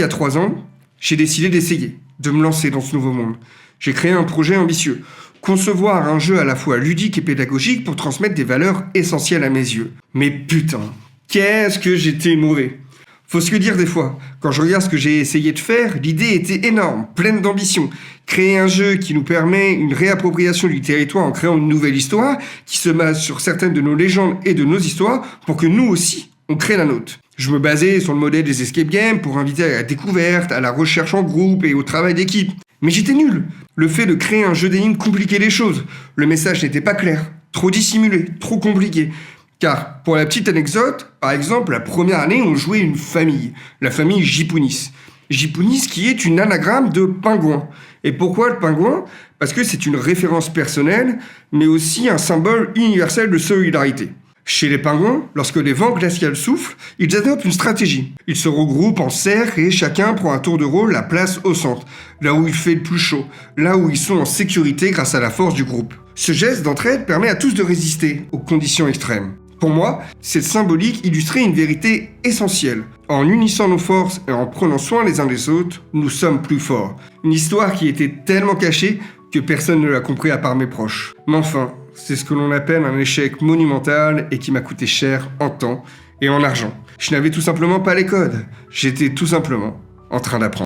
Il y a 3 ans, j'ai décidé d'essayer, de me lancer dans ce nouveau monde. J'ai créé un projet ambitieux, concevoir un jeu à la fois ludique et pédagogique pour transmettre des valeurs essentielles à mes yeux. Mais putain, qu'est-ce que j'étais mauvais! Faut se le dire des fois, quand je regarde ce que j'ai essayé de faire, l'idée était énorme, pleine d'ambition. Créer un jeu qui nous permet une réappropriation du territoire en créant une nouvelle histoire, qui se base sur certaines de nos légendes et de nos histoires, pour que nous aussi, on crée la nôtre. Je me basais sur le modèle des escape games pour inviter à la découverte, à la recherche en groupe et au travail d'équipe. Mais j'étais nul. Le fait de créer un jeu d'énigmes compliquait les choses. Le message n'était pas clair, trop dissimulé, trop compliqué. Car, pour la petite anecdote, par exemple, la première année, on jouait une famille, la famille Jipunis. Jipunis qui est une anagramme de pingouin. Et pourquoi le pingouin? Parce que c'est une référence personnelle, mais aussi un symbole universel de solidarité. Chez les pingouins, lorsque les vents glaciaux soufflent, ils adoptent une stratégie. Ils se regroupent en cercle et chacun prend un tour de rôle la place au centre, là où il fait le plus chaud, là où ils sont en sécurité grâce à la force du groupe. Ce geste d'entraide permet à tous de résister aux conditions extrêmes. Pour moi, cette symbolique illustrait une vérité essentielle. En unissant nos forces et en prenant soin les uns des autres, nous sommes plus forts. Une histoire qui était tellement cachée que personne ne l'a compris à part mes proches. Mais enfin, c'est ce que l'on appelle un échec monumental et qui m'a coûté cher en temps et en argent. Je n'avais tout simplement pas les codes. J'étais tout simplement en train d'apprendre.